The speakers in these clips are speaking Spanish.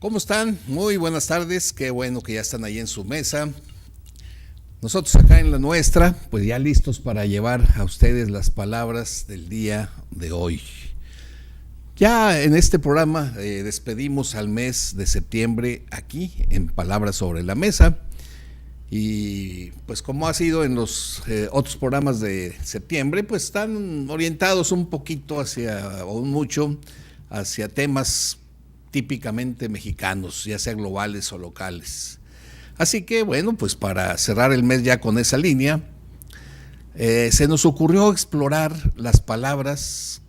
¿Cómo están? Muy buenas tardes, qué bueno que ya están ahí en su mesa. Nosotros acá en la nuestra, pues ya listos para llevar a ustedes las palabras del día de hoy. Ya en este programa despedimos al mes de septiembre aquí en Palabras sobre la Mesa. Y pues como ha sido en los otros programas de septiembre, pues están orientados un poquito o mucho hacia temas típicamente mexicanos, ya sea globales o locales. Así que bueno, pues para cerrar el mes ya con esa línea, se nos ocurrió explorar las palabras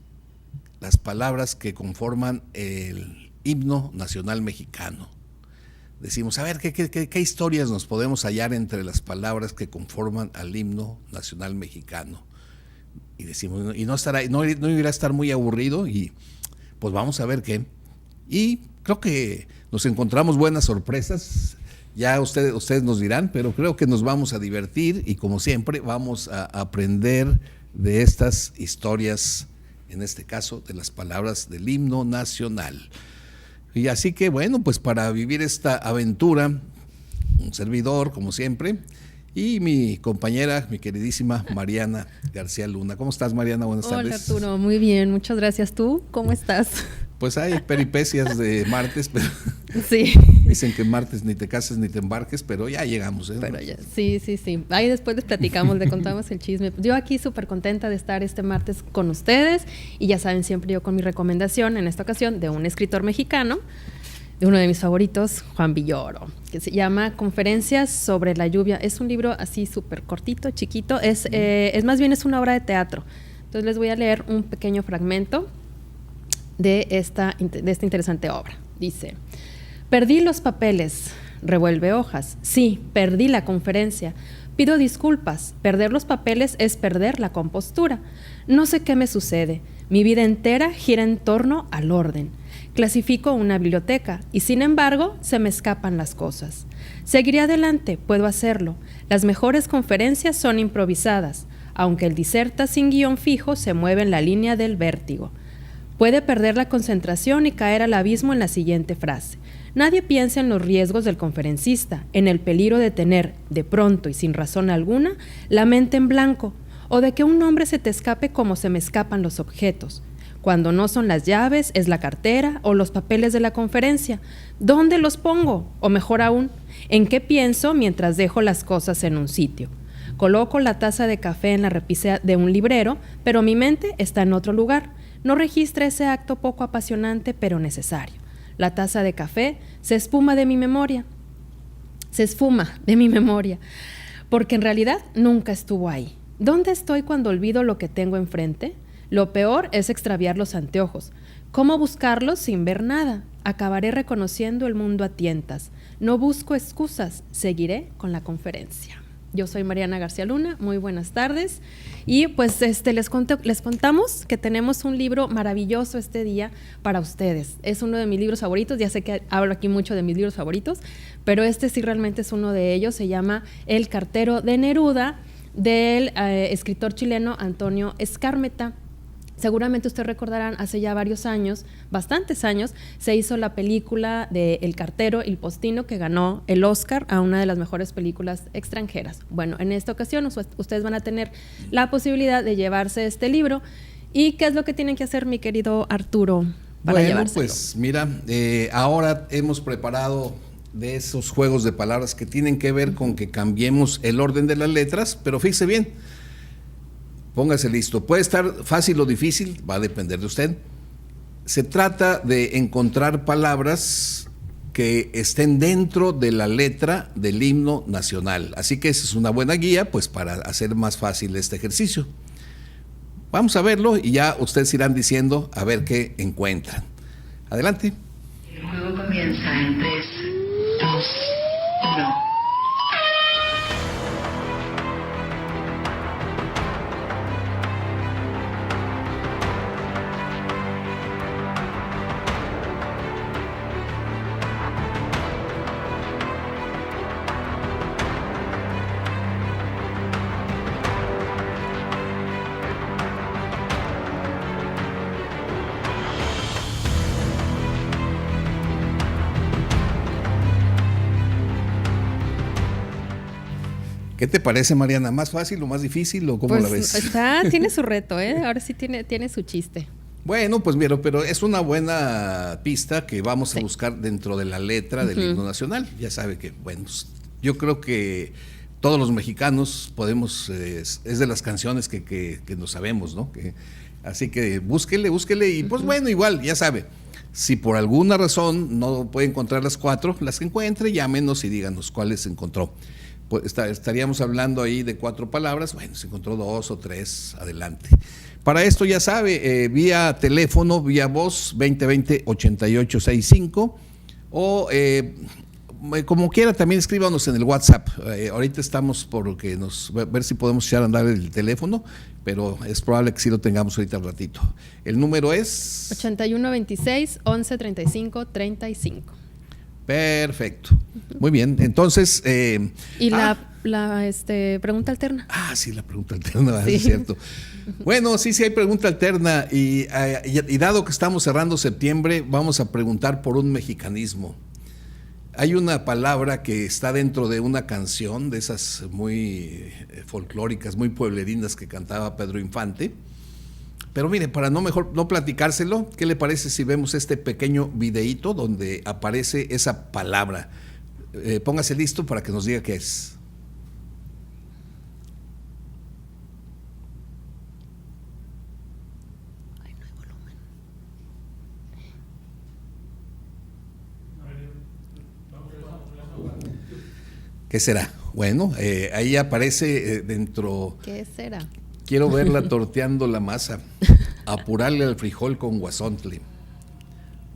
que conforman el himno nacional mexicano. Decimos, a ver, ¿qué historias nos podemos hallar entre las palabras que conforman al himno nacional mexicano? Y decimos, y no irá a estar muy aburrido, y pues vamos a ver qué. Y creo que nos encontramos buenas sorpresas, ya ustedes nos dirán, pero creo que nos vamos a divertir y como siempre vamos a aprender de estas historias, en este caso de las palabras del himno nacional. Y así que bueno, pues para vivir esta aventura, un servidor como siempre y mi compañera, mi queridísima Mariana García Luna. ¿Cómo estás, Mariana? Buenas tardes. Hola, Arturo, muy bien, muchas gracias. ¿Tú cómo estás? Pues hay peripecias de martes, pero sí. Dicen que martes ni te cases ni te embarques, pero ya llegamos. Pero ya, sí. Ahí después les platicamos, le contamos el chisme. Yo aquí súper contenta de estar este martes con ustedes y ya saben, siempre yo con mi recomendación, en esta ocasión, de un escritor mexicano, de uno de mis favoritos, Juan Villoro, que se llama Conferencias sobre la lluvia. Es un libro así súper cortito, chiquito, es más bien es una obra de teatro. Entonces les voy a leer un pequeño fragmento de esta interesante obra. Dice: perdí los papeles, revuelve hojas. Sí, perdí la conferencia. Pido disculpas. Perder los papeles es perder la compostura. No sé qué me sucede. Mi vida entera gira en torno al orden. Clasifico una biblioteca y sin embargo se me escapan las cosas. Seguiré adelante, puedo hacerlo. Las mejores conferencias son improvisadas, aunque el diserta sin guión fijo se mueve en la línea del vértigo. Puede perder la concentración y caer al abismo en la siguiente frase. Nadie piensa en los riesgos del conferencista, en el peligro de tener, de pronto y sin razón alguna, la mente en blanco, o de que un nombre se te escape como se me escapan los objetos. Cuando no son las llaves, es la cartera o los papeles de la conferencia. ¿Dónde los pongo? O mejor aún, ¿en qué pienso mientras dejo las cosas en un sitio? Coloco la taza de café en la repisa de un librero, pero mi mente está en otro lugar. No registra ese acto poco apasionante, pero necesario. La taza de café se esfuma de mi memoria, porque en realidad nunca estuvo ahí. ¿Dónde estoy cuando olvido lo que tengo enfrente? Lo peor es extraviar los anteojos. ¿Cómo buscarlos sin ver nada? Acabaré reconociendo el mundo a tientas. No busco excusas, seguiré con la conferencia. Yo soy Mariana García Luna, muy buenas tardes. Y pues les contamos que tenemos un libro maravilloso este día para ustedes. Es uno de mis libros favoritos, ya sé que hablo aquí mucho de mis libros favoritos, pero este sí realmente es uno de ellos. Se llama El cartero de Neruda, del escritor chileno Antonio Skármeta. Seguramente ustedes recordarán, hace ya varios años, bastantes años, se hizo la película de El cartero y el postino, que ganó el Oscar a una de las mejores películas extranjeras. Bueno, en esta ocasión ustedes van a tener la posibilidad de llevarse este libro. ¿Y qué es lo que tienen que hacer, mi querido Arturo, para llevárselo? Pues mira, ahora hemos preparado de esos juegos de palabras que tienen que ver con que cambiemos el orden de las letras, pero fíjese bien, póngase listo. Puede estar fácil o difícil, va a depender de usted. Se trata de encontrar palabras que estén dentro de la letra del himno nacional. Así que esa es una buena guía, pues, para hacer más fácil este ejercicio. Vamos a verlo y ya ustedes irán diciendo a ver qué encuentran. Adelante. El juego comienza en 3, 2, 1. ¿Qué te parece, Mariana? ¿Más fácil o más difícil o cómo Pues la ves? tiene su reto, ¿eh? Ahora sí tiene su chiste. Bueno, pues mira, pero es una buena pista que vamos a buscar dentro de la letra del himno nacional. Ya sabe que, bueno, yo creo que todos los mexicanos podemos, es de las canciones que nos sabemos, ¿no? Así que búsquele y pues bueno, igual, ya sabe, si por alguna razón no puede encontrar las 4, las que encuentre, llámenos y díganos cuáles encontró. Pues estaríamos hablando ahí de 4 palabras, bueno, si encontró 2 o 3, adelante. Para esto ya sabe, vía teléfono, vía voz, 2020-8865, o como quiera también escríbanos en el WhatsApp. Ahorita estamos por ver si podemos echar a andar el teléfono, pero es probable que sí lo tengamos ahorita al ratito. El número es 8126-1135-35. Perfecto. Muy bien. Entonces. Y la pregunta alterna. Sí, la pregunta alterna, sí. Es cierto. Bueno, sí hay pregunta alterna. Y dado que estamos cerrando septiembre, vamos a preguntar por un mexicanismo. Hay una palabra que está dentro de una canción de esas muy folclóricas, muy pueblerinas que cantaba Pedro Infante. Pero mire, para mejor no platicárselo, ¿qué le parece si vemos este pequeño videíto donde aparece esa palabra? Póngase listo para que nos diga qué es. Ay, no hay volumen. ¿Qué será? Bueno, ahí aparece dentro. ¿Qué será? Quiero verla torteando la masa, apurarle al frijol con guasontle.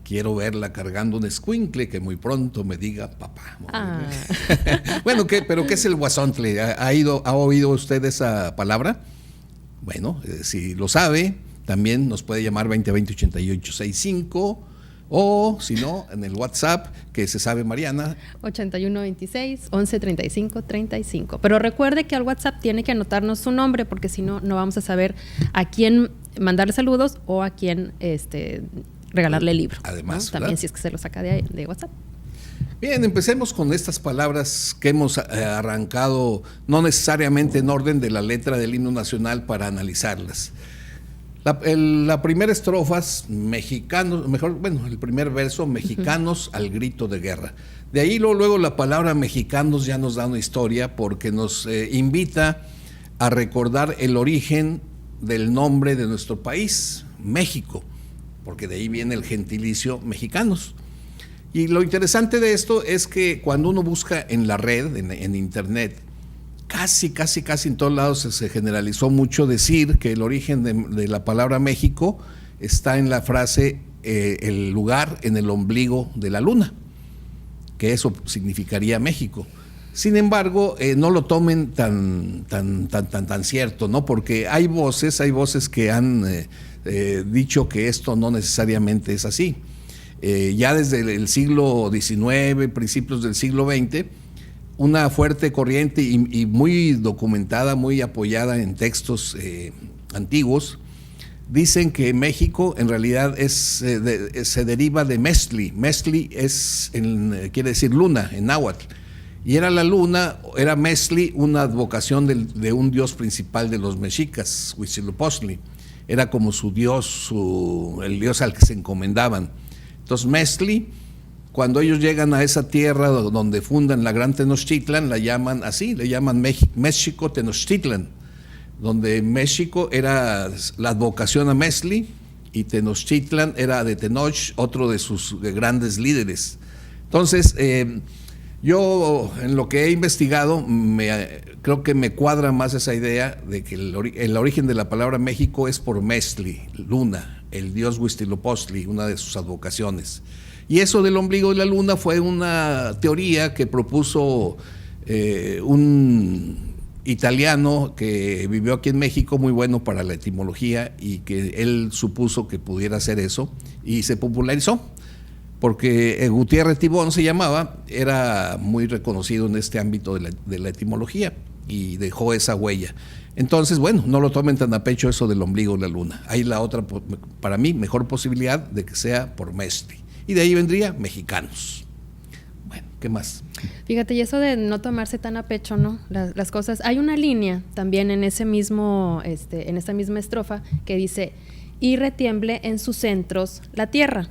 Quiero verla cargando un escuincle que muy pronto me diga papá. Bueno, ¿pero qué es el guasontle? ¿Ha oído usted esa palabra? Bueno, si lo sabe, también nos puede llamar 2020-8865 o si no, en el WhatsApp, que se sabe Mariana. 8126-1135-35. Pero recuerde que al WhatsApp tiene que anotarnos su nombre porque si no, no vamos a saber a quién mandarle saludos o a quién regalarle el libro. Además, ¿no? También si es que se lo saca de WhatsApp. Bien, empecemos con estas palabras que hemos arrancado, no necesariamente en orden de la letra del himno nacional para analizarlas. La primera estrofa, el primer verso, mexicanos al grito de guerra. De ahí luego la palabra mexicanos ya nos da una historia porque nos invita a recordar el origen del nombre de nuestro país, México, porque de ahí viene el gentilicio mexicanos. Y lo interesante de esto es que cuando uno busca en la red, en internet, casi en todos lados se generalizó mucho decir que el origen de la palabra México está en la frase el lugar en el ombligo de la luna, que eso significaría México. Sin embargo, no lo tomen tan cierto, ¿no? Porque hay voces que han dicho que esto no necesariamente es así. Ya desde el siglo XIX, principios del siglo XX, una fuerte corriente y muy documentada, muy apoyada en textos antiguos, dicen que México en realidad se deriva de Mestli. Mestli quiere decir luna en náhuatl. Y era la luna, era Mestli, una advocación de un dios principal de los mexicas, Huitzilopochtli. Era como su dios, el dios al que se encomendaban. Entonces Mestli, cuando ellos llegan a esa tierra donde fundan la Gran Tenochtitlan, la llaman así, le llaman México Tenochtitlan, donde México era la advocación a Mestli y Tenochtitlan era de Tenoch, otro de sus grandes líderes. Entonces, yo en lo que he investigado, creo que me cuadra más esa idea de que el origen de la palabra México es por Mestli, luna, el dios Huitzilopochtli, una de sus advocaciones. Y eso del ombligo de la luna fue una teoría que propuso un italiano que vivió aquí en México, muy bueno para la etimología, y que él supuso que pudiera hacer eso y se popularizó, porque Gutiérrez Tibón se llamaba, era muy reconocido en este ámbito de la etimología y dejó esa huella. Entonces, bueno, no lo tomen tan a pecho eso del ombligo de la luna. Hay la otra, para mí, mejor posibilidad de que sea por Mestli. Y de ahí vendría mexicanos. Bueno, ¿Qué más? Fíjate, y eso de no tomarse tan a pecho, ¿no? Las cosas. Hay una línea también en ese mismo, en esta misma estrofa que dice, y retiemble en sus centros la tierra.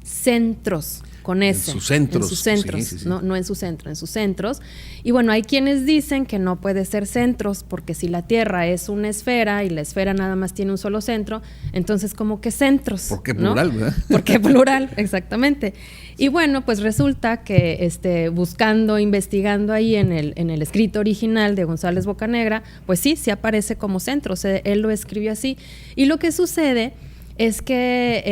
Centros, con S. En sus centros. En sus centros, Sí. No en su centro, en sus centros. Y bueno, hay quienes dicen que no puede ser centros, porque si la tierra es una esfera y la esfera nada más tiene un solo centro, entonces como que centros. ¿Por qué ¿no? plural, verdad? Porque plural, exactamente. Y bueno, pues resulta que buscando, investigando ahí en el escrito original de González Bocanegra, pues sí aparece como centro, o sea, él lo escribió así. Y lo que sucede es que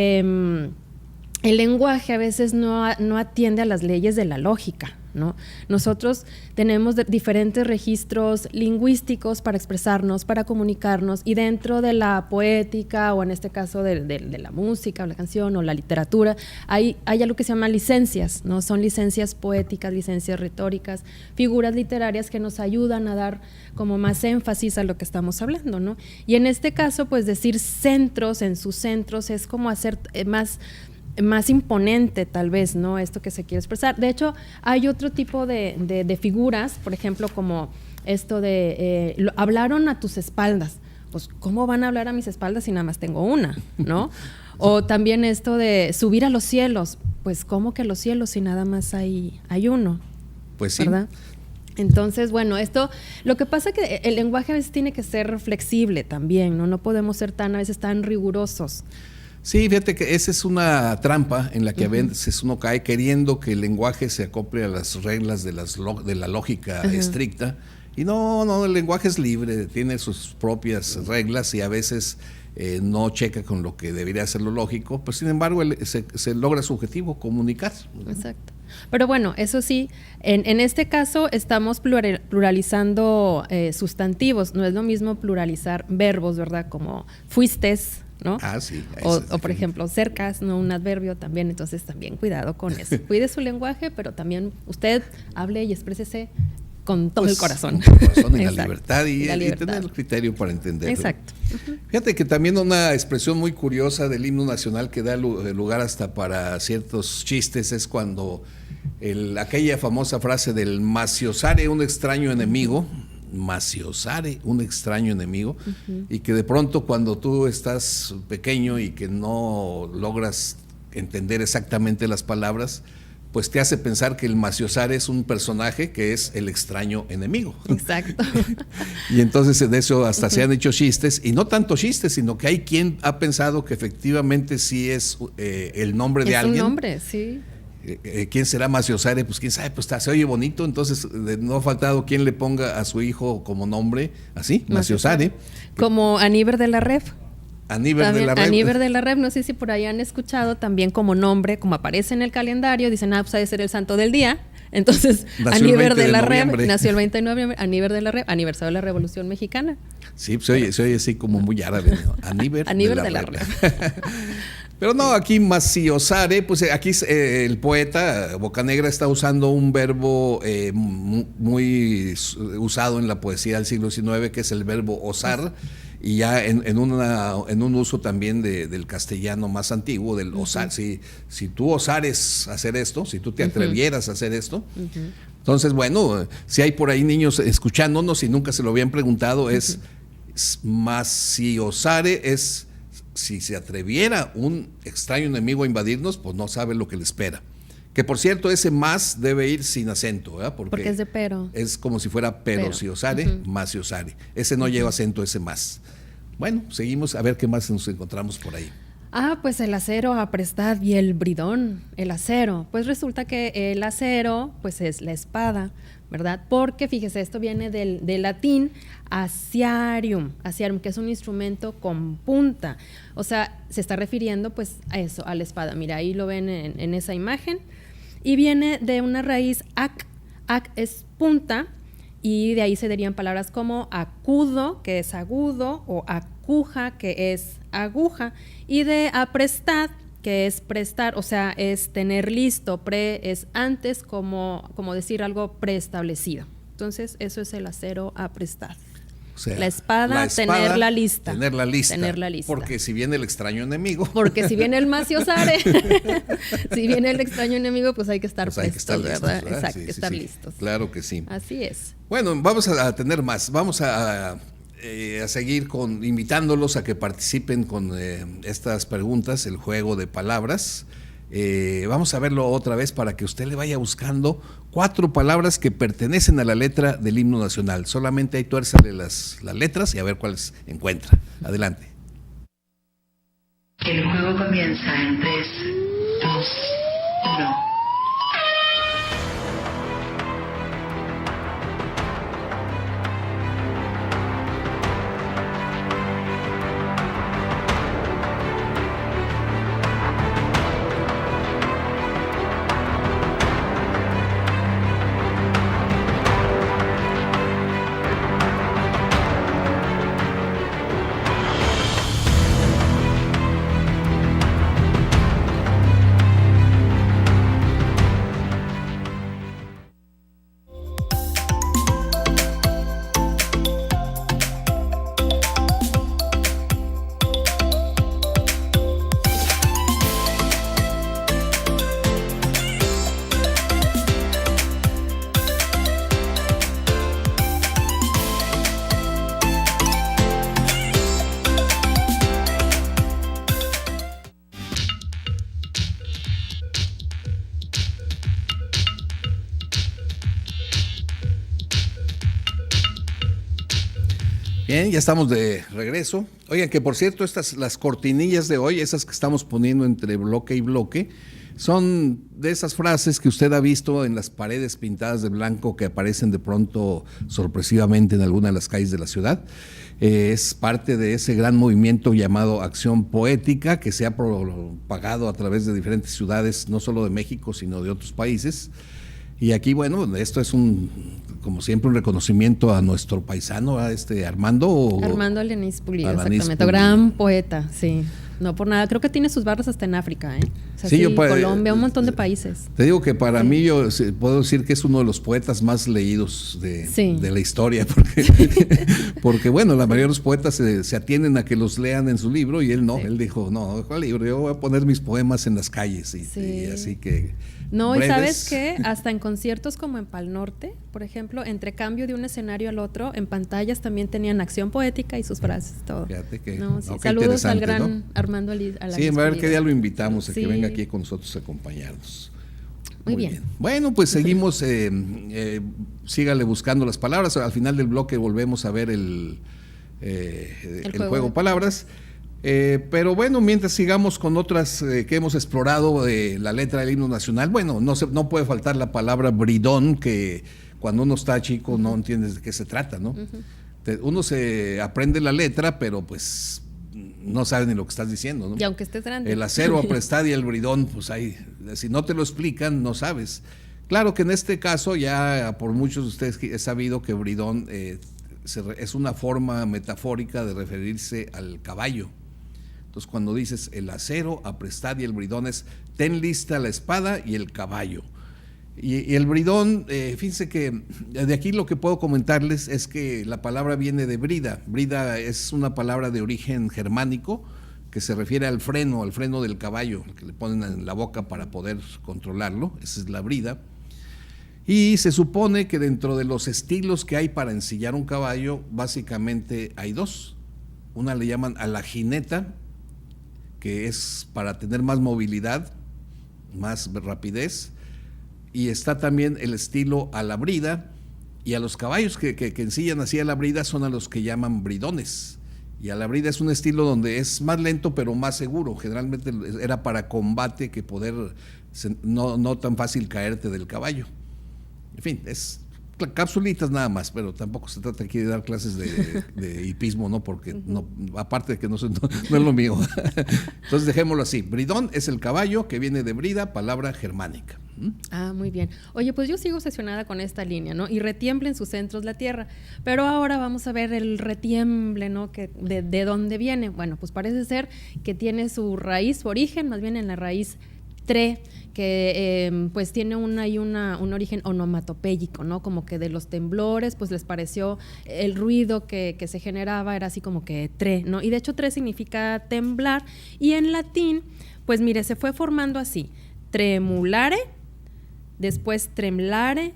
el lenguaje a veces no atiende a las leyes de la lógica, ¿no? Nosotros tenemos diferentes registros lingüísticos para expresarnos, para comunicarnos, y dentro de la poética, o en este caso de la música, o la canción, o la literatura, hay algo que se llama licencias, ¿no? Son licencias poéticas, licencias retóricas, figuras literarias que nos ayudan a dar como más énfasis a lo que estamos hablando, ¿no? Y en este caso, pues decir centros, en sus centros, es como hacer más imponente, tal vez, ¿no? Esto que se quiere expresar. De hecho, hay otro tipo de figuras, por ejemplo, como esto de hablaron a tus espaldas. Pues, ¿cómo van a hablar a mis espaldas si nada más tengo una, ¿no? O también esto de subir a los cielos. Pues, ¿cómo que a los cielos si nada más hay uno? Pues sí. ¿Verdad? Entonces, bueno, lo que pasa es que el lenguaje a veces tiene que ser flexible también, ¿no? No podemos ser a veces tan rigurosos. Sí, fíjate que esa es una trampa en la que a veces uno cae queriendo que el lenguaje se acople a las reglas de la lógica estricta. Y no, el lenguaje es libre, tiene sus propias reglas y a veces no checa con lo que debería ser lo lógico, pues sin embargo se logra su objetivo, comunicar. Exacto. Pero bueno, eso sí, en este caso estamos pluralizando sustantivos, no es lo mismo pluralizar verbos, ¿verdad? Como fuistes, ¿no? Ah, sí. O por ejemplo, cercas, ¿no? Un adverbio también, entonces también cuidado con eso. Cuide su lenguaje, pero también usted hable y exprésese con todo el corazón. Con el corazón y la libertad y libertad. tener el criterio para entenderlo. Exacto. Fíjate que también una expresión muy curiosa del himno nacional que da lugar hasta para ciertos chistes es cuando aquella famosa frase del maciosare un extraño enemigo, maciosare un extraño enemigo, y que de pronto cuando tú estás pequeño y que no logras entender exactamente las palabras, pues te hace pensar que el maciosare es un personaje que es el extraño enemigo. Exacto. Y entonces de eso hasta se han hecho chistes, y no tanto chistes, sino que hay quien ha pensado que efectivamente sí es el nombre de alguien. Es un nombre, sí. ¿Quién será Maciosare? Pues quién sabe, pues se oye bonito, entonces no ha faltado quien le ponga a su hijo como nombre, así, Maciosare. Como Aníbar de la Rev. Aníbar de la Rev. Aníbar de la Rev, no sé si por ahí han escuchado también como nombre, como aparece en el calendario, dicen, pues ha de ser el santo del día. Entonces, Aníbar de la Rev nació el 20 de noviembre, Aníbar de la Rev, aniversario de la Revolución Mexicana. Sí, pues se oye así como muy árabe, ¿no? Aníbar de la Rev. Pero no, aquí maciosare, pues aquí el poeta Bocanegra está usando un verbo muy usado en la poesía del siglo XIX, que es el verbo osar, y ya en un uso también del castellano más antiguo, del osar. Si tú osares hacer esto, si tú te atrevieras a hacer esto, entonces, bueno, si hay por ahí niños escuchándonos y nunca se lo habían preguntado, es maciosare es... Si se atreviera un extraño enemigo a invadirnos, pues no sabe lo que le espera. Que por cierto, ese más debe ir sin acento, ¿verdad? Porque es de pero. Es como si fuera pero si osare, más si osare. Ese no lleva acento, ese más. Bueno, seguimos a ver qué más nos encontramos por ahí. Pues el acero aprestad y el bridón, el acero. Pues resulta que el acero, pues es la espada, ¿verdad? Porque fíjese, esto viene del latín aciarium, que es un instrumento con punta. O sea, se está refiriendo pues a eso, a la espada. Mira, ahí lo ven en esa imagen. Y viene de una raíz ac es punta, y de ahí se derivan palabras como acudo, que es agudo, o acuja, que es aguja, y de aprestad, que es prestar, o sea, es tener listo, es antes como decir algo preestablecido. Entonces, eso es el acero aprestad. O sea, la espada, tenerla lista. Tenerla lista. Tenerla lista. Porque si viene el extraño enemigo. Porque si viene el Maciosare, si viene el extraño enemigo, pues hay que estar pues prestos, ¿verdad? Exacto, Sí, hay que estar sí. listos. Claro que sí. Así es. Bueno, vamos a tener más. Vamos a seguir invitándolos a que participen con estas preguntas, el juego de palabras. Vamos a verlo otra vez para que usted le vaya buscando 4 palabras que pertenecen a la letra del himno nacional. Solamente ahí tuérzale las letras y a ver cuáles encuentra. Adelante. El juego comienza en 3, 2, 1. Bien, ya estamos de regreso. Oigan, que por cierto, las cortinillas de hoy, esas que estamos poniendo entre bloque y bloque, son de esas frases que usted ha visto en las paredes pintadas de blanco que aparecen de pronto sorpresivamente en alguna de las calles de la ciudad. Es parte de ese gran movimiento llamado Acción Poética que se ha propagado a través de diferentes ciudades, no solo de México, sino de otros países. Y aquí, bueno, esto es como siempre, un reconocimiento a nuestro paisano, a Armando. Armando Alanís Pulido, Alanís exactamente. Pulido. Gran poeta, sí. No por nada, creo que tiene sus barras hasta en África, ¿eh? O sea, Sí, sí, Colombia, un montón de países. Te digo que para mí yo puedo decir que es uno de los poetas más leídos de la historia, porque bueno, la mayoría de los poetas se atienden a que los lean en su libro y él no, él dijo, no, ¿cuál libro? Yo voy a poner mis poemas en las calles y así que... No, breves. y ¿sabes qué? Hasta en conciertos como en Pal Norte, por ejemplo, entre cambio de un escenario al otro, en pantallas también tenían acción poética y sus frases, todo. Fíjate que... No, sí. qué Saludos al gran ¿no? Armando Alanís. Sí, a ver qué día lo invitamos a que Sí. venga aquí con nosotros a acompañarnos. Muy bien. Bueno, pues seguimos, sígale buscando las palabras. Al final del bloque volvemos a ver el juego de palabras. Pero bueno, mientras sigamos con otras que hemos explorado de la letra del himno nacional, bueno, no puede faltar la palabra bridón, que cuando uno está chico no entiendes de qué se trata, ¿no? Uno se aprende la letra, pero pues no sabe ni lo que estás diciendo, ¿no? Y aunque estés grande. El acero aprestad y el bridón, pues ahí, si no te lo explican, no sabes. Claro que en este caso, ya por muchos de ustedes he sabido que bridón es una forma metafórica de referirse al caballo. Entonces, cuando dices el acero aprestad y el bridón, es ten lista la espada y el caballo. Y el bridón, fíjense que de aquí lo que puedo comentarles es que la palabra viene de brida. Brida es una palabra de origen germánico que se refiere al freno del caballo, que le ponen en la boca para poder controlarlo. Esa es la brida. Y se supone que dentro de los estilos que hay para ensillar un caballo, básicamente hay 2. Una le llaman a la jineta, que es para tener más movilidad, más rapidez, y está también el estilo a la brida, y a los caballos que ensillan así a la brida son a los que llaman bridones, y a la brida es un estilo donde es más lento pero más seguro, generalmente era para combate, que poder no tan fácil caerte del caballo. En fin, es capsulitas nada más, pero tampoco se trata aquí de dar clases de hipismo, ¿no? Porque no, aparte de que no es lo mío. Entonces dejémoslo así. Bridón es el caballo, que viene de brida, palabra germánica. Ah, muy bien. Oye, pues yo sigo obsesionada con esta línea, ¿no? Y retiembla en sus centros la tierra. Pero ahora vamos a ver el retiemble, ¿no? Que de dónde viene. Bueno, pues parece ser que tiene su raíz, su origen, más bien en la raíz tre, que pues tiene un origen onomatopéyico, ¿no? Como que de los temblores, pues les pareció el ruido que se generaba era así como que tre, ¿no? Y de hecho tre significa temblar, y en latín, pues mire, se fue formando así: tremulare, después tremlare,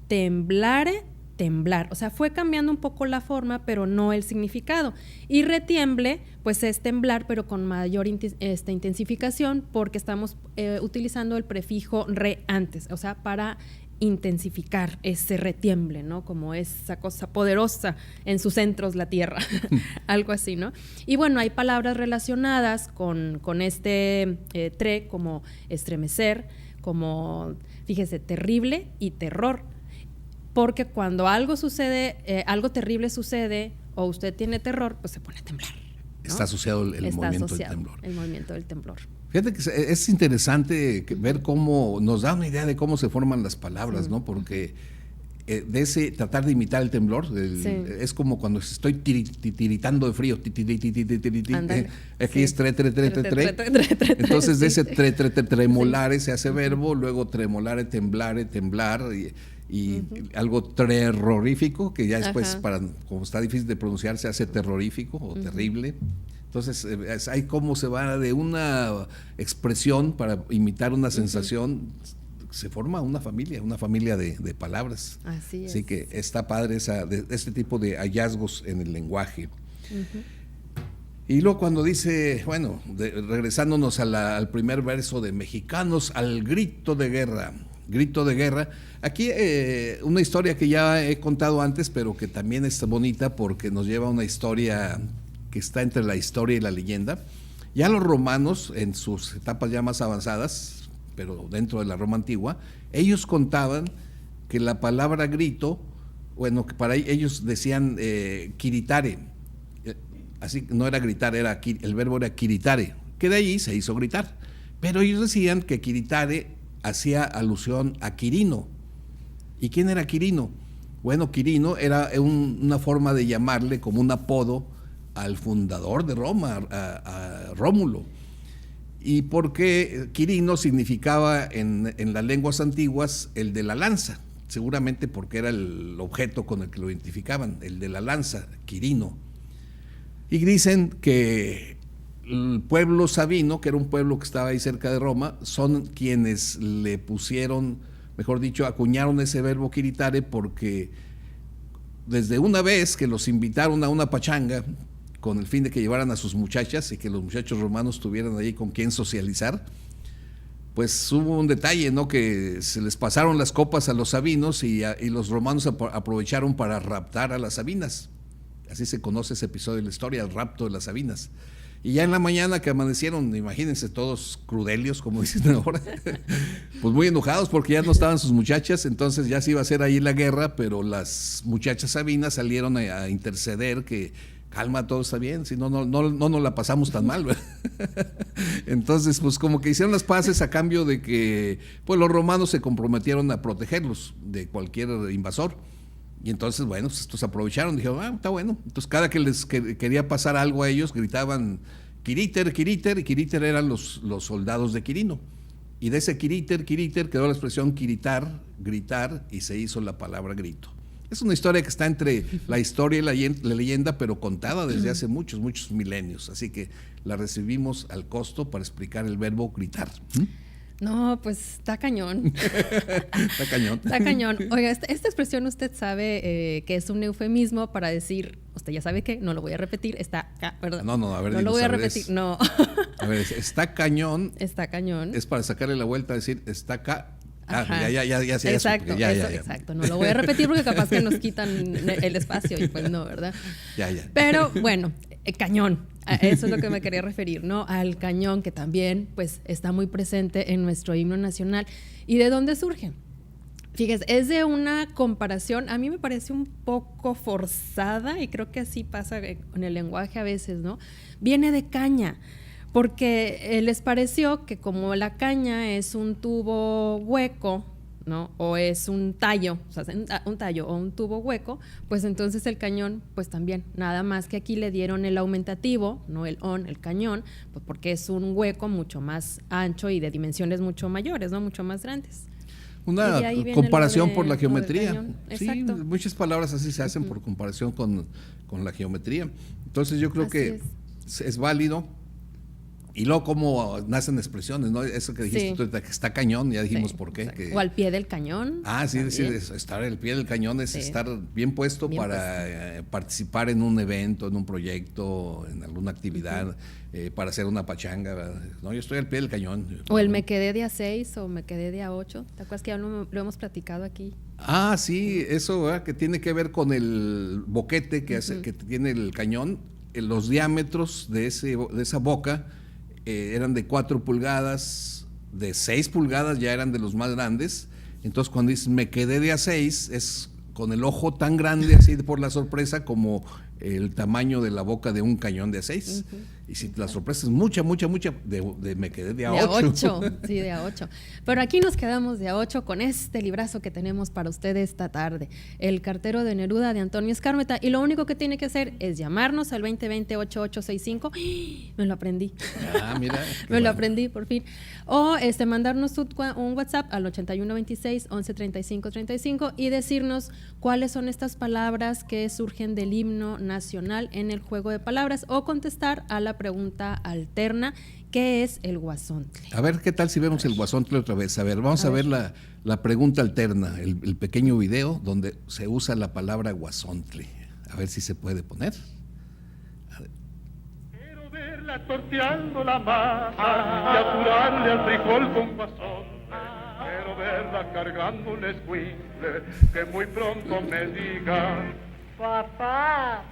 temblare, temblar. O sea, fue cambiando un poco la forma, pero no el significado. Y retiemble, pues es temblar, pero con mayor intensificación, porque estamos utilizando el prefijo re antes, o sea, para intensificar ese retiemble, ¿no? Como esa cosa poderosa en sus centros, la tierra, algo así, ¿no? Y bueno, hay palabras relacionadas con este tre, como estremecer, como, fíjese, terrible y terror. Porque cuando algo sucede, algo terrible sucede, o usted tiene terror, pues se pone a temblar, ¿no? Está asociado el movimiento del temblor. El movimiento del temblor. Fíjate que es interesante ver cómo nos da una idea de cómo se forman las palabras, ¿no? Porque de ese tratar de imitar el temblor, es como cuando estoy tiritando de frío. Aquí es tre. Entonces de ese tremolare se hace verbo, luego tremolare, temblare, temblar, y algo terrorífico, que ya después, como está difícil de pronunciar, se hace terrorífico o terrible. Entonces, hay cómo se va de una expresión para imitar una sensación, se forma una familia de palabras. Así es. Así que está padre este tipo de hallazgos en el lenguaje. Y luego cuando dice, bueno, regresándonos al primer verso de Mexicanos al grito de guerra. Grito de guerra. Aquí una historia que ya he contado antes, pero que también está bonita porque nos lleva a una historia que está entre la historia y la leyenda. Ya los romanos, en sus etapas ya más avanzadas, pero dentro de la Roma antigua, ellos contaban que la palabra grito, bueno, que para ellos decían kiritare, así no era gritar, el verbo era kiritare, que de allí se hizo gritar. Pero ellos decían que kiritare hacía alusión a Quirino. ¿Y quién era Quirino? Bueno, Quirino era una forma de llamarle como un apodo al fundador de Roma, a Rómulo. Y porque Quirino significaba en las lenguas antiguas el de la lanza, seguramente porque era el objeto con el que lo identificaban, el de la lanza, Quirino. Y dicen que el pueblo sabino, que era un pueblo que estaba ahí cerca de Roma, son quienes le pusieron, mejor dicho, acuñaron ese verbo kiritare, porque desde una vez que los invitaron a una pachanga con el fin de que llevaran a sus muchachas y que los muchachos romanos tuvieran ahí con quien socializar, pues hubo un detalle, ¿no? Que se les pasaron las copas a los sabinos y los romanos aprovecharon para raptar a las sabinas. Así se conoce ese episodio de la historia, el rapto de las sabinas. Y ya en la mañana que amanecieron, imagínense todos crudelios, como dicen ahora, pues muy enojados porque ya no estaban sus muchachas, entonces ya se iba a hacer ahí la guerra, pero las muchachas sabinas salieron a interceder que calma, todo está bien, si no nos la pasamos tan mal, ¿verdad? Entonces, pues como que hicieron las paces a cambio de que pues los romanos se comprometieron a protegerlos de cualquier invasor. Y entonces, bueno, estos aprovecharon, dijeron, está bueno. Entonces, cada que les quería pasar algo a ellos, gritaban Quiriter, Quiriter, y Quiriter eran los soldados de Quirino. Y de ese Quiriter quedó la expresión quiritar, gritar, y se hizo la palabra grito. Es una historia que está entre la historia y la leyenda, pero contada desde hace muchos milenios. Así que la recibimos al costo para explicar el verbo gritar. No, pues está cañón. Está cañón. Está cañón. Oiga, esta expresión usted sabe que es un eufemismo para decir, usted ya sabe que, no lo voy a repetir, está perdón. No, a ver. No lo voy a repetir, no. A ver, está cañón. Está cañón. Es para sacarle la vuelta a decir, está acá. Ajá. Ya sé exacto, eso. Ya. Exacto. No lo voy a repetir porque capaz que nos quitan el espacio y pues no, ¿verdad? Ya. Pero bueno, cañón. Eso es lo que me quería referir, ¿no? Al cañón, que también pues está muy presente en nuestro himno nacional. ¿Y de dónde surge? Fíjese, es de una comparación, a mí me parece un poco forzada, y creo que así pasa con el lenguaje a veces, ¿no? Viene de caña, porque les pareció que como la caña es un tubo hueco, ¿no? O es un tallo, o sea, un tallo o un tubo hueco, pues entonces el cañón, pues también, nada más que aquí le dieron el aumentativo, no el on, el cañón, pues porque es un hueco mucho más ancho y de dimensiones mucho mayores, ¿no? Mucho más grandes. Una comparación por la geometría. Sí, exacto. muchas palabras así se hacen por comparación con la geometría. Entonces yo creo Así que es válido. Y luego cómo nacen expresiones, ¿no? Eso que dijiste tú, que está cañón, ya dijimos por qué. Que... O al pie del cañón. Sí, estar al pie del cañón es estar bien puesto para participar en un evento, en un proyecto, en alguna actividad, para hacer una pachanga. No, yo estoy al pie del cañón. O el me quedé de A6 o me quedé de A8. ¿Te acuerdas que ya lo hemos platicado aquí? Sí, eso, ¿verdad? Que tiene que ver con el boquete que tiene el cañón. Los diámetros de esa boca eran de 4 pulgadas, de 6 pulgadas ya eran de los más grandes. Entonces cuando dices me quedé de A6 es con el ojo tan grande así por la sorpresa como el tamaño de la boca de un cañón de A6. Y si la sorpresa es mucha, de me quedé de A8. Sí, de A8. Pero aquí nos quedamos de A8 con este librazo que tenemos para usted esta tarde, El cartero de Neruda de Antonio Escármeta. Y lo único que tiene que hacer es llamarnos al 2020-8865. Me lo aprendí. Mira. Me lo aprendí, por fin. O mandarnos un WhatsApp al 8126-113535 y decirnos cuáles son estas palabras que surgen del himno nacional en el juego de palabras, o contestar a la pregunta alterna, ¿qué es el guasontle? A ver, ¿qué tal si vemos el guasontle otra vez? A ver, vamos a ver la pregunta alterna, el pequeño video donde se usa la palabra guasontle. A ver si se puede poner. Quiero verla torteando la masa y apurarle al frijol con guasón. Quiero verla cargando un escuincle que muy pronto me diga: papá.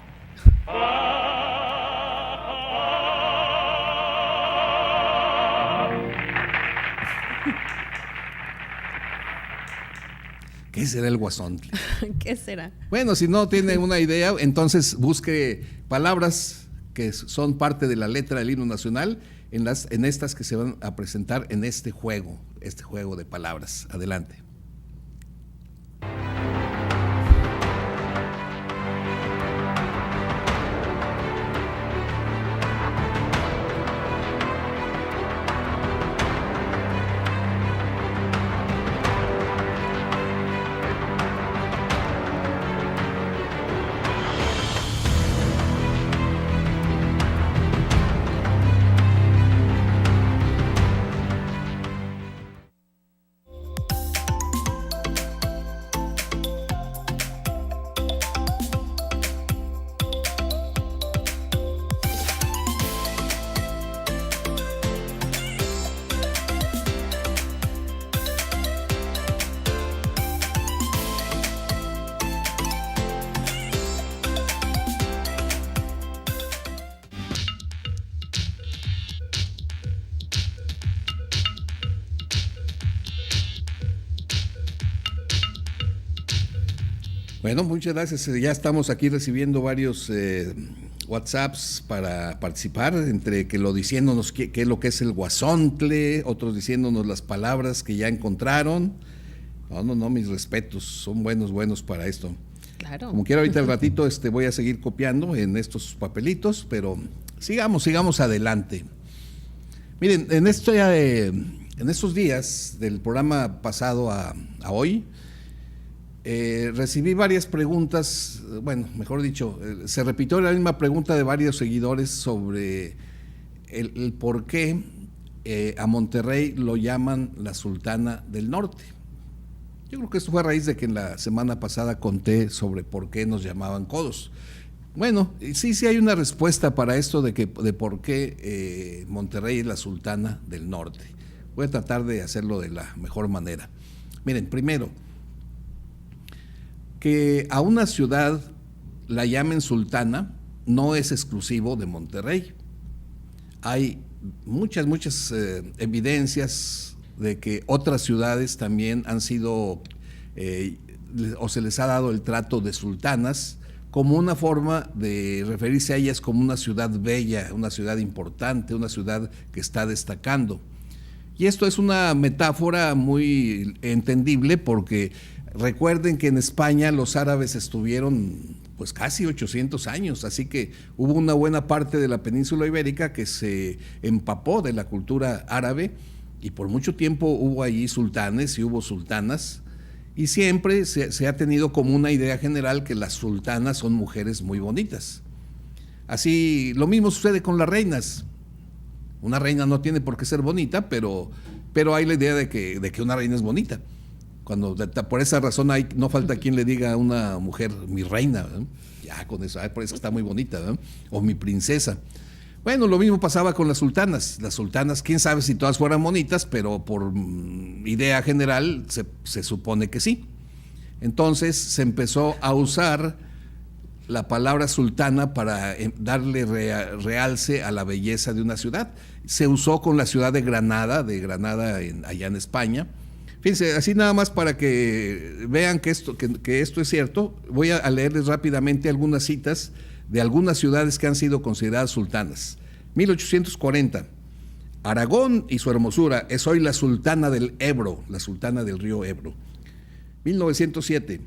¿Qué será el guasontle? ¿Qué será? Bueno, si no tiene una idea, entonces busque palabras que son parte de la letra del himno nacional en estas que se van a presentar en este juego de palabras. Adelante. Bueno, muchas gracias. Ya estamos aquí recibiendo varios WhatsApps para participar, entre que lo diciéndonos qué es lo que es el guasontle, otros diciéndonos las palabras que ya encontraron. No, mis respetos, son buenos para esto. Claro. Como quiera, ahorita al ratito voy a seguir copiando en estos papelitos, pero sigamos adelante. Miren, en estos días del programa pasado a hoy, recibí varias preguntas, bueno, mejor dicho, se repitió la misma pregunta de varios seguidores sobre el por qué a Monterrey lo llaman la Sultana del Norte. Yo creo que esto fue a raíz de que en la semana pasada conté sobre por qué nos llamaban codos. Bueno, sí hay una respuesta para esto de por qué Monterrey es la Sultana del Norte. Voy a tratar de hacerlo de la mejor manera. Miren, primero, que a una ciudad la llamen sultana no es exclusivo de Monterrey. Hay muchas evidencias de que otras ciudades también han sido o se les ha dado el trato de sultanas como una forma de referirse a ellas como una ciudad bella, una ciudad importante, una ciudad que está destacando. Y esto es una metáfora muy entendible porque recuerden que en España los árabes estuvieron pues casi 800 años, así que hubo una buena parte de la península ibérica que se empapó de la cultura árabe y por mucho tiempo hubo allí sultanes y hubo sultanas y siempre se ha tenido como una idea general que las sultanas son mujeres muy bonitas. Así, lo mismo sucede con las reinas. Una reina no tiene por qué ser bonita, pero hay la idea de que una reina es bonita. Por esa razón no falta quien le diga a una mujer mi reina, ¿no? Ya con eso, por eso está muy bonita, ¿no? O mi princesa. Bueno, lo mismo pasaba con las sultanas. Las sultanas, quién sabe si todas fueran bonitas, pero por idea general se supone que sí. Entonces se empezó a usar la palabra sultana para darle realce a la belleza de una ciudad. Se usó con la ciudad de Granada allá en España. Fíjense, así nada más para que vean que esto es cierto, voy a leerles rápidamente algunas citas de algunas ciudades que han sido consideradas sultanas. 1840, Aragón y su hermosura es hoy la sultana del Ebro, la sultana del río Ebro. 1907,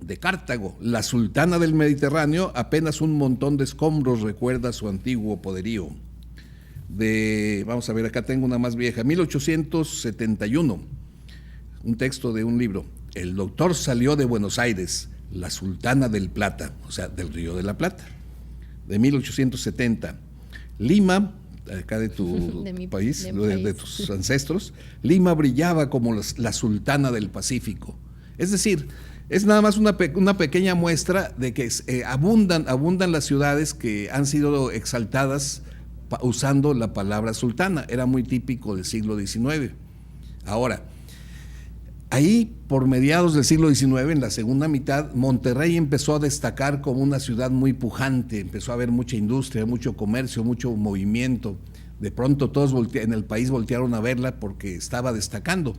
de Cartago, la sultana del Mediterráneo, apenas un montón de escombros recuerda su antiguo poderío. Vamos a ver, acá tengo una más vieja, 1871, un texto de un libro. El doctor salió de Buenos Aires, la sultana del Plata, o sea, del Río de la Plata. De 1870, Lima, acá de tu país, de tus ancestros, Lima brillaba como la sultana del Pacífico. Es decir, es nada más una pequeña muestra de que abundan las ciudades que han sido exaltadas usando la palabra sultana. Era muy típico del siglo XIX. Ahora, ahí por mediados del siglo XIX, en la segunda mitad, Monterrey empezó a destacar como una ciudad muy pujante, empezó a haber mucha industria, mucho comercio, mucho movimiento. De pronto todos en el país voltearon a verla porque estaba destacando.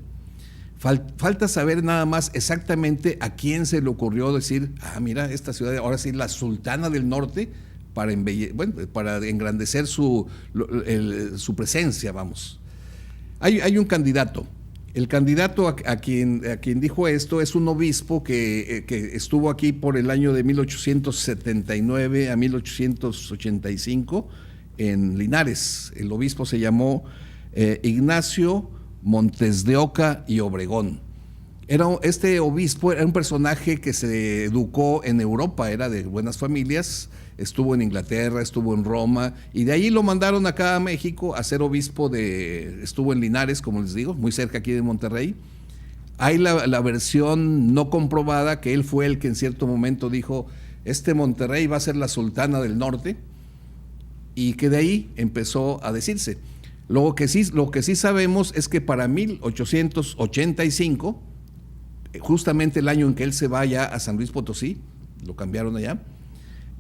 Falta saber nada más exactamente a quién se le ocurrió decir, mira, esta ciudad ahora sí la sultana del norte, para engrandecer su presencia, vamos. Hay un candidato. El candidato a quien dijo esto es un obispo que estuvo aquí por el año de 1879 a 1885 en Linares. El obispo se llamó Ignacio Montes de Oca y Obregón. Este obispo era un personaje que se educó en Europa, era de buenas familias, estuvo en Inglaterra, estuvo en Roma, y de ahí lo mandaron acá a México a ser obispo estuvo en Linares, como les digo, muy cerca aquí de Monterrey. Hay la versión no comprobada que él fue el que en cierto momento dijo, Monterrey va a ser la sultana del norte, y que de ahí empezó a decirse. Lo que sí sabemos es que para 1885, justamente el año en que él se va ya a San Luis Potosí, lo cambiaron allá,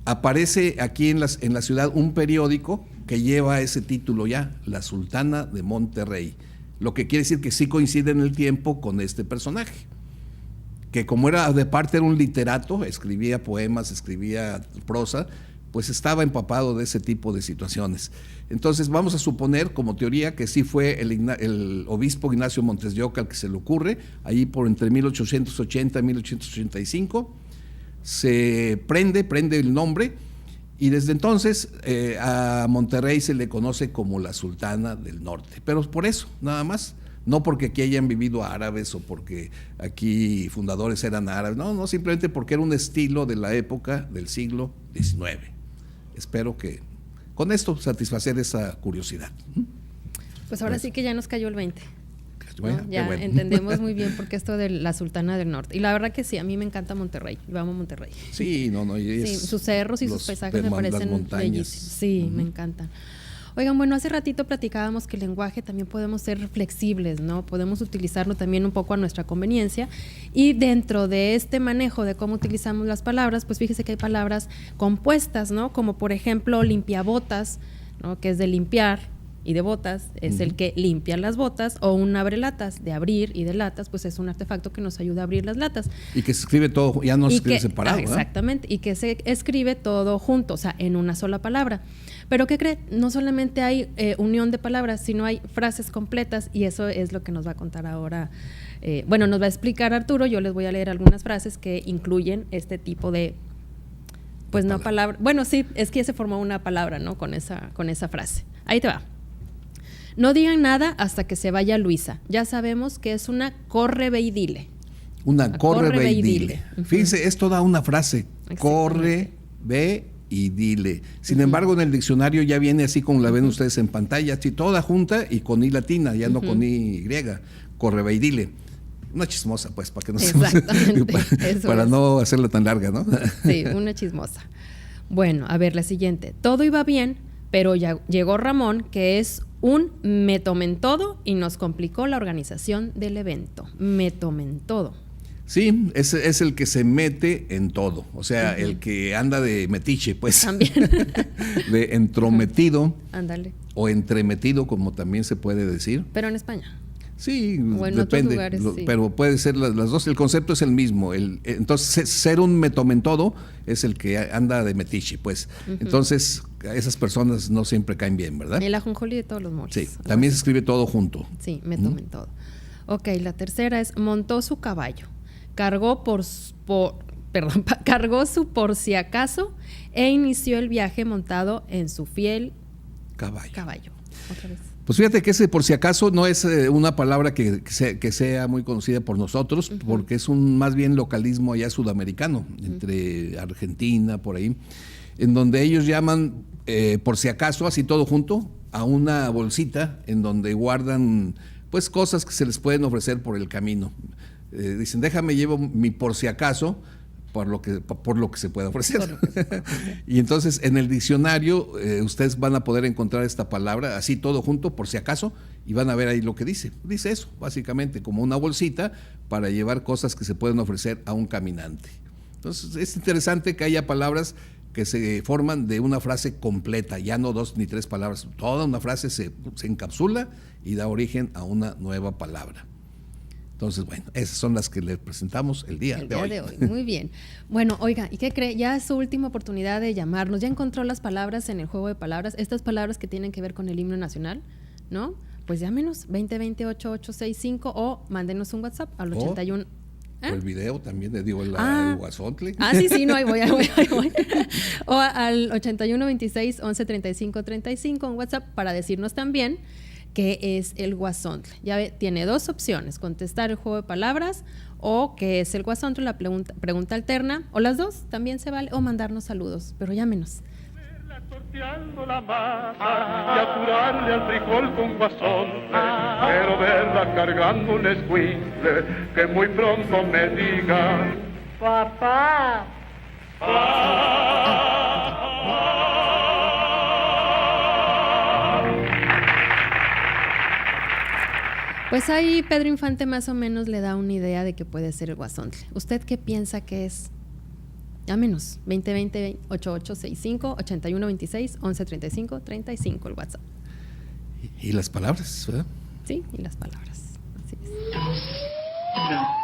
aparece aquí en la ciudad un periódico que lleva ese título ya, La Sultana de Monterrey, lo que quiere decir que sí coincide en el tiempo con este personaje, que como era un literato, escribía poemas, escribía prosa, pues estaba empapado de ese tipo de situaciones. Entonces vamos a suponer como teoría que sí fue el obispo Ignacio Montes de Oca al que se le ocurre, ahí por entre 1880 y 1885, se prende el nombre y desde entonces a Monterrey se le conoce como la Sultana del Norte, pero por eso, nada más. No porque aquí hayan vivido árabes o porque aquí fundadores eran árabes, no, simplemente porque era un estilo de la época del siglo XIX. Espero que con esto satisfacer esa curiosidad. Pues ahora sí que ya nos cayó el 20. Bueno, ¿no? Ya bueno. Entendemos muy bien por qué esto de la Sultana del Norte. Y la verdad que sí, a mí me encanta Monterrey. Yo amo Monterrey. Sí, sí, sus cerros y sus paisajes me parecen bellísimos. Sí, me encantan. Oigan, bueno, hace ratito platicábamos que el lenguaje también podemos ser flexibles, ¿no? Podemos utilizarlo también un poco a nuestra conveniencia y dentro de este manejo de cómo utilizamos las palabras, pues fíjese que hay palabras compuestas, ¿no? Como por ejemplo limpiabotas, ¿no? Que es de limpiar y de botas, es el que limpia las botas, o un abrelatas, de abrir y de latas, pues es un artefacto que nos ayuda a abrir las latas. Y que se escribe todo, ya no se escribe separado. Exactamente, y que se escribe todo junto, o sea, en una sola palabra. Pero ¿qué cree? No solamente hay unión de palabras, sino hay frases completas, y eso es lo que nos va a contar ahora. Bueno, nos va a explicar Arturo. Yo les voy a leer algunas frases que incluyen este tipo de, pues no palabra. Bueno, sí, es que ya se formó una palabra, ¿no? Con esa frase. Ahí te va. No digan nada hasta que se vaya Luisa. Ya sabemos que es una corre, ve y dile. Una corre, ve y dile. Fíjense, es toda una frase. Corre, ve y dile. Sin embargo, en el diccionario ya viene así como la ven ustedes en pantalla, así toda junta y con I latina, ya no con I griega. Corre, ve y dile. Una chismosa, pues, para que no para no hacerla tan larga, ¿no? Sí, una chismosa. Bueno, a ver, la siguiente. Todo iba bien, pero ya llegó Ramón, que es un me tomen todo y nos complicó la organización del evento. Me tomen todo. Sí, es el que se mete en todo, o sea, el que anda de metiche, pues. También. De entrometido. Ándale. O entremetido, como también se puede decir. Pero en España. Sí, depende, lugares, sí. Pero puede ser las dos, el concepto es el mismo. Entonces, ser un me tomen todo es el que anda de metiche, pues. Entonces, a esas personas no siempre caen bien, ¿verdad? El ajonjolí de todos los moles. Sí, también se escribe todo junto. Sí, me tomen todo. Ok, la tercera es, montó su caballo, cargó cargó su por si acaso e inició el viaje montado en su fiel caballo. Otra vez. Pues fíjate que ese por si acaso no es una palabra que sea muy conocida por nosotros, porque es un más bien localismo allá sudamericano, entre Argentina, por ahí, en donde ellos llaman por si acaso, así todo junto, a una bolsita en donde guardan pues cosas que se les pueden ofrecer por el camino. Dicen, déjame llevo mi por si acaso, por lo que se pueda ofrecer. Y entonces en el diccionario ustedes van a poder encontrar esta palabra así todo junto, por si acaso, y van a ver ahí lo que dice. Dice eso, básicamente, como una bolsita para llevar cosas que se pueden ofrecer a un caminante. Entonces es interesante que haya palabras que se forman de una frase completa, ya no 2 ni 3 palabras. Toda una frase se encapsula y da origen a una nueva palabra. Entonces, bueno, esas son las que les presentamos el día de hoy. Muy bien. Bueno, oiga, ¿y qué cree? Ya es su última oportunidad de llamarnos. Ya encontró las palabras en el juego de palabras, estas palabras que tienen que ver con el himno nacional, ¿no? Pues llámenos, 2020-8865 o mándenos un WhatsApp al 81. O el video también, el guasontle. Sí, no, ahí voy. O al 8126-1135-35 en WhatsApp para decirnos también qué es el guasontle. Ya ve, tiene 2 opciones, contestar el juego de palabras o qué es el guasontle, la pregunta alterna, o las dos también se vale, o mandarnos saludos, pero llámenos. Torteando la masa y apurarle al frijol con guasontle, quiero verla cargando un escuincle que muy pronto me diga papá. Pues ahí Pedro Infante más o menos le da una idea de que puede ser el guasontle. ¿Usted qué piensa que es? Llámenos, 2020-8865, 8126-1135-35 el WhatsApp. ¿Y las palabras, verdad? Sí, y las palabras. Así es. 2, 1.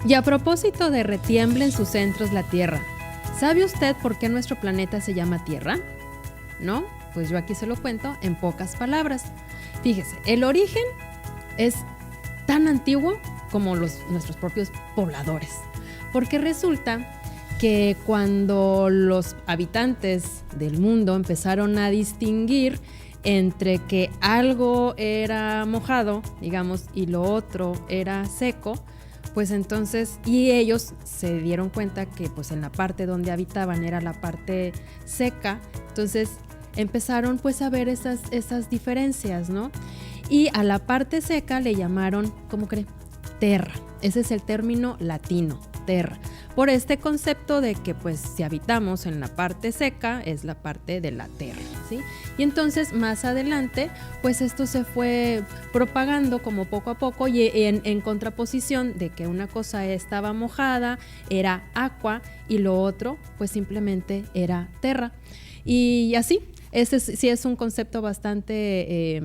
Y a propósito de retiembla en sus centros la Tierra, ¿sabe usted por qué nuestro planeta se llama Tierra? ¿No? Pues yo aquí se lo cuento en pocas palabras. Fíjese, el origen es tan antiguo como nuestros propios pobladores, porque resulta que cuando los habitantes del mundo empezaron a distinguir entre que algo era mojado, digamos, y lo otro era seco, pues entonces, y ellos se dieron cuenta que pues en la parte donde habitaban era la parte seca, entonces empezaron pues a ver esas diferencias, ¿no? Y a la parte seca le llamaron, ¿cómo cree? Terra. Ese es el término latino, terra. Por este concepto de que pues si habitamos en la parte seca es la parte de la tierra, ¿sí? Y entonces más adelante pues esto se fue propagando como poco a poco y en contraposición de que una cosa estaba mojada, era aqua, y lo otro pues simplemente era terra. Y así. Ese sí es un concepto bastante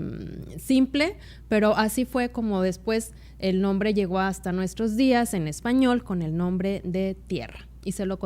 simple, pero así fue como después el nombre llegó hasta nuestros días en español con el nombre de tierra. Y se lo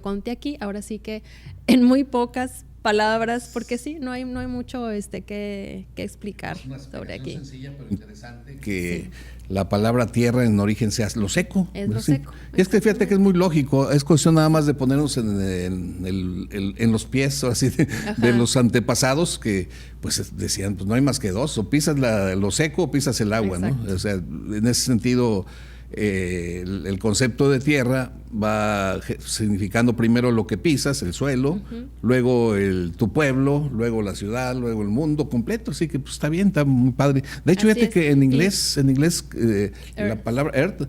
conté aquí, ahora sí que en muy pocas palabras, porque sí, no hay mucho que explicar sobre aquí. Es una sencilla pero interesante que la palabra tierra en origen sea lo seco. Es lo seco. Y es que fíjate que es muy lógico, es cuestión nada más de ponernos en los pies así de los antepasados que pues decían, pues no hay más que dos, o pisas lo seco o pisas el agua, exacto, ¿no? O sea, en ese sentido el concepto de tierra va significando primero lo que pisas, el suelo, luego tu pueblo, luego la ciudad, luego el mundo completo, así que pues está bien, está muy padre. De hecho, fíjate que en inglés la palabra earth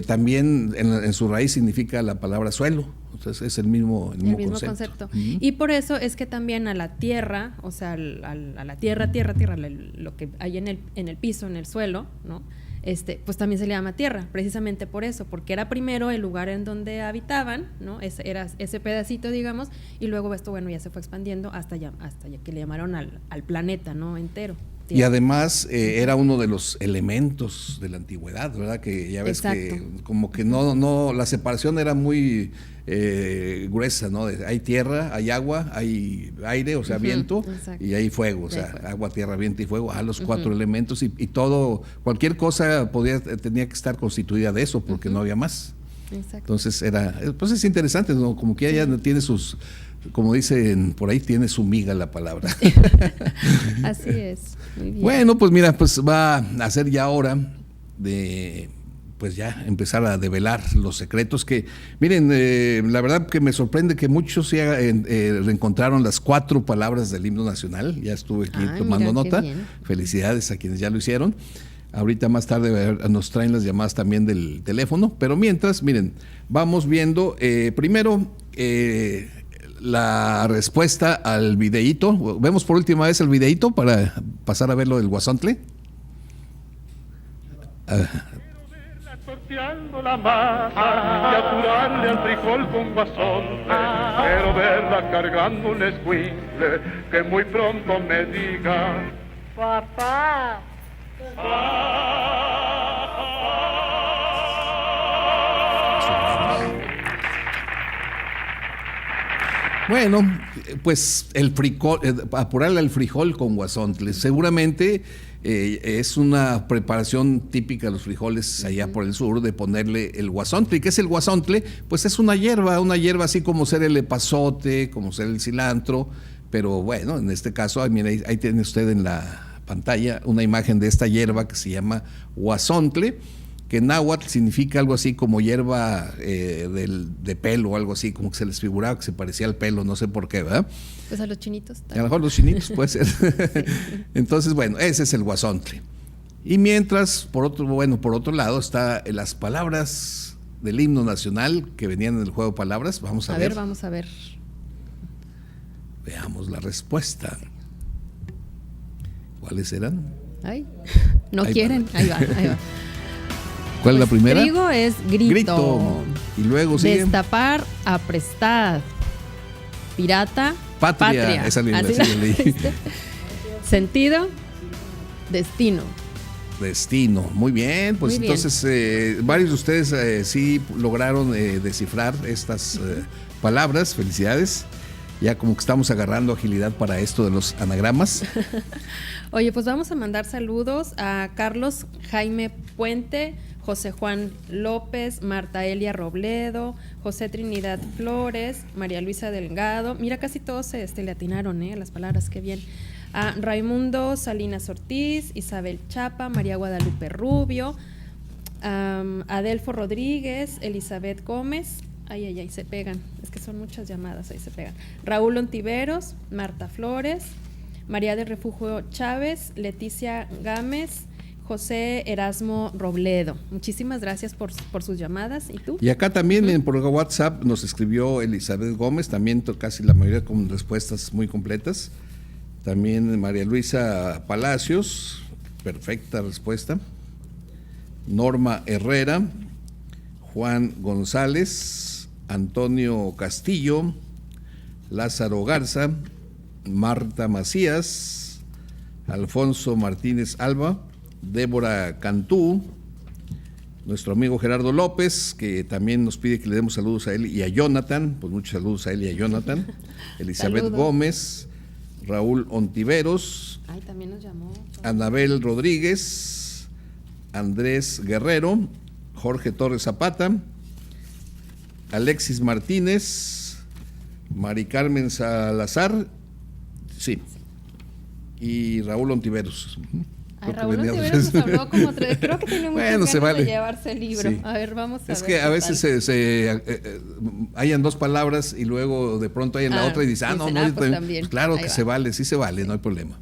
también en su raíz significa la palabra suelo. Entonces es el mismo concepto. Y por eso es que también a la tierra, o sea, a la tierra, lo que hay en el piso, en el suelo, ¿no? Pues también se le llama tierra, precisamente por eso, porque era primero el lugar en donde habitaban, ¿no? Era ese pedacito, digamos, y luego esto, bueno, ya se fue expandiendo hasta ya que le llamaron al planeta, ¿no? Entero. Y además era uno de los elementos de la antigüedad, ¿verdad? Que ya ves que como que no la separación era muy gruesa, ¿no? Hay tierra, hay agua, hay aire, o sea, viento, y hay fuego, o sea, agua, tierra, viento y fuego, los cuatro elementos y todo, cualquier cosa tenía que estar constituida de eso porque no había más. Exacto. Entonces pues es interesante, ¿no? Como que ella tiene sus, como dicen por ahí, tiene su miga la palabra. Así es. Muy bien. Bueno, pues mira, pues va a ser ya hora de pues ya empezar a develar los secretos que, miren, la verdad que me sorprende que muchos ya reencontraron las 4 palabras del himno nacional. Ya estuve aquí tomando nota. Felicidades a quienes ya lo hicieron. Ahorita más tarde nos traen las llamadas también del teléfono, pero mientras, miren, vamos viendo primero la respuesta al videíto. Vemos por última vez el videíto para pasar a ver lo del guasontle. Torteando la masa y apurarle al frijol con guasontle. Quiero verla cargando un escuincle que muy pronto me diga: papá. Bueno, pues el frijol, apurarle al frijol con guasontle, seguramente es una preparación típica de los frijoles allá por el sur, de ponerle el guasontle. ¿Y qué es el guasontle? Pues es una hierba así como ser el epazote, como ser el cilantro, pero bueno, en este caso, ahí tiene usted en la pantalla una imagen de esta hierba que se llama guasontle, que en náhuatl significa algo así como hierba de pelo o algo así, como que se les figuraba que se parecía al pelo, no sé por qué, ¿verdad? Pues a los chinitos también. A lo mejor los chinitos puede ser. Sí. Entonces, bueno, ese es el guasontle. Y mientras, por otro lado, está las palabras del himno nacional que venían en el juego de palabras. Vamos a ver. Vamos a ver. Veamos la respuesta. ¿Cuáles eran? Ay, no quieren. Ahí va. ¿Cuál es la primera? Trigo es grito. Y luego sigue. Destapar, aprestad. Pirata, patria. Esa leí. Sentido, destino. Destino, muy bien. Pues muy entonces bien. Varios de ustedes sí lograron descifrar estas palabras. Felicidades. Ya como que estamos agarrando agilidad para esto de los anagramas. Oye, pues vamos a mandar saludos a Carlos Jaime Puente, José Juan López, Marta Elia Robledo, José Trinidad Flores, María Luisa Delgado. Mira, casi todos le atinaron las palabras, qué bien. A Raimundo Salinas Ortiz, Isabel Chapa, María Guadalupe Rubio, Adelfo Rodríguez, Elizabeth Gómez. Ay, se pegan. Es que son muchas llamadas, ahí se pegan. Raúl Ontiveros, Marta Flores, María del Refugio Chávez, Leticia Gámez, José Erasmo Robledo. Muchísimas gracias por sus llamadas. ¿Y tú? Y acá también por WhatsApp nos escribió Elizabeth Gómez, también casi la mayoría con respuestas muy completas. También María Luisa Palacios, perfecta respuesta. Norma Herrera, Juan González, Antonio Castillo, Lázaro Garza, Marta Macías, Alfonso Martínez Alba, Débora Cantú, nuestro amigo Gerardo López, que también nos pide que le demos saludos a él y a Jonathan, pues muchos saludos a él y a Jonathan, Elizabeth Saludos. Gómez, Raúl Ontiveros, Ay, también nos llamó. Anabel Rodríguez, Andrés Guerrero, Jorge Torres Zapata, Alexis Martínez, Mari Carmen Salazar, sí, y Raúl Ontiveros. Ay, Creo que Raúl venía- Ontiveros nos habló como tres. Creo que tiene muchas Bueno, ganas se vale. de llevarse el libro. Sí. A ver, vamos a ver. Es que a qué veces tal. hayan dos palabras y luego de pronto hay en la otra y dicen, no, dicen, yo pues también. Pues claro Ahí que va. se vale, sí se vale, no hay problema.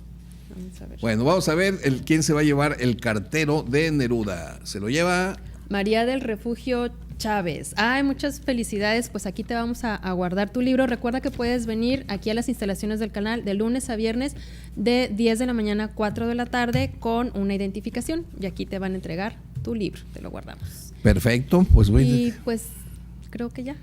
Vamos a ver. Bueno, vamos a ver quién se va a llevar el cartero de Neruda. Se lo lleva María del Refugio Chávez. Ay, muchas felicidades. Pues aquí te vamos a guardar tu libro. Recuerda que puedes venir aquí a las instalaciones del canal de lunes a viernes de 10 de la mañana a 4 de la tarde con una identificación y aquí te van a entregar tu libro. Te lo guardamos. perfecto, pues bueno. Y pues creo que ya.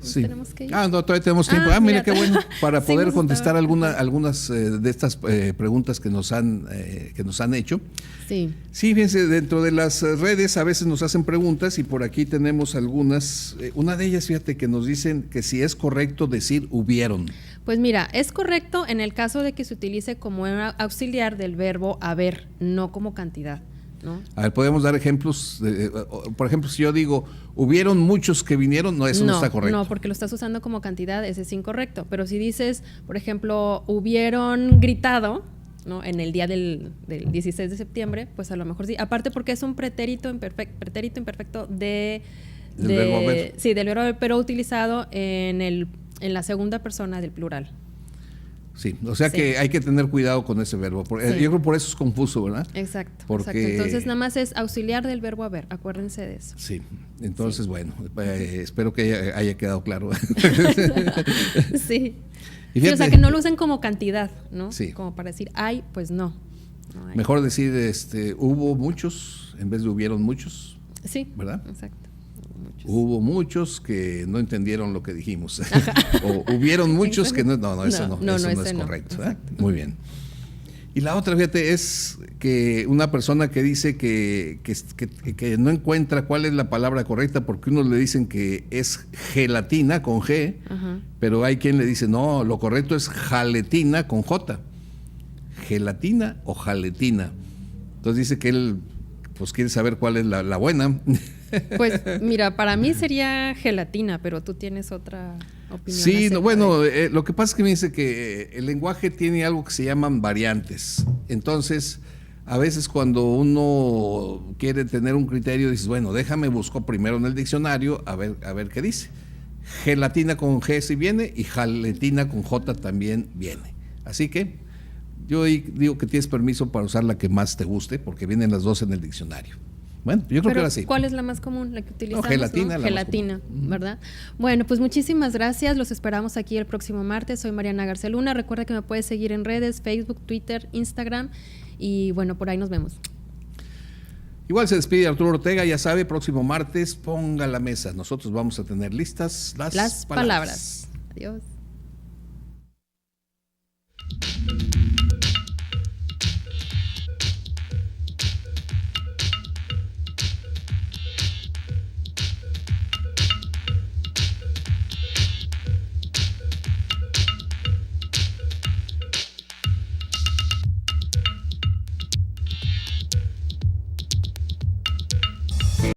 Nos Sí. tenemos que ir. No, todavía tenemos tiempo. Ah, Mira mira. qué bueno, para Sí, poder nos contestar estaba- algunas de estas preguntas que nos han hecho. Sí. Sí, fíjense, dentro de las redes a veces nos hacen preguntas y por aquí tenemos algunas. Una de ellas, fíjate, que nos dicen que si es correcto decir hubieron. Pues mira, es correcto en el caso de que se utilice como un auxiliar del verbo haber, no como cantidad, ¿no? A ver, podemos dar ejemplos. Por ejemplo, si yo digo, hubieron muchos que vinieron, no, eso no está correcto. No, porque lo estás usando como cantidad, ese es incorrecto. Pero si dices, por ejemplo, hubieron gritado, ¿no? En el día del 16 de septiembre, pues a lo mejor sí. Aparte porque es un pretérito imperfecto Del verbo haber. Sí, del verbo haber, pero utilizado en la segunda persona del plural. Sí, o sea Sí. que hay que tener cuidado con ese verbo. Sí. Yo creo que por eso es confuso, ¿verdad? Exacto, Porque- exacto. Entonces nada más es auxiliar del verbo haber, acuérdense de eso. Sí, entonces bueno, espero que haya quedado claro. Sí. Y Sí, o sea, fíjate- que no lo usen como cantidad, ¿no? Sí. Como para decir hay, pues no. No hay. Mejor decir, hubo muchos en vez de hubieron muchos, Sí, ¿verdad? exacto. Muchos. Hubo muchos que no entendieron lo que dijimos. O hubieron muchos que no, eso no ese es no. correcto. ¿verdad? Muy bien. Y la otra, fíjate, es que una persona que dice que no encuentra cuál es la palabra correcta porque unos le dicen que es gelatina con G, Ajá. pero hay quien le dice, no, lo correcto es jaletina con J. Gelatina o jaletina. Entonces dice que él pues quiere saber cuál es la buena. Pues mira, para mí sería gelatina, pero tú tienes otra opinión. Sí, acerca no, bueno, de- lo que pasa es que me dice que el lenguaje tiene algo que se llaman variantes. Entonces, a veces cuando uno quiere tener un criterio, dices, bueno, déjame busco primero en el diccionario a ver qué dice. Gelatina con G sí viene y jaletina con J también viene. Así que yo digo que tienes permiso para usar la que más te guste, porque vienen las dos en el diccionario. Bueno, yo creo que Pero, era así. ¿cuál es la más común? La que utilizamos, gelatina, ¿no? la más Gelatina, ¿verdad? Bueno, pues muchísimas gracias. Los esperamos aquí el próximo martes. Soy Mariana Garceluna. Recuerda que me puedes seguir en redes, Facebook, Twitter, Instagram. Y bueno, por ahí nos vemos. Igual se despide Arturo Ortega, ya sabe, próximo martes ponga la mesa. Nosotros vamos a tener listas Las palabras. Adiós.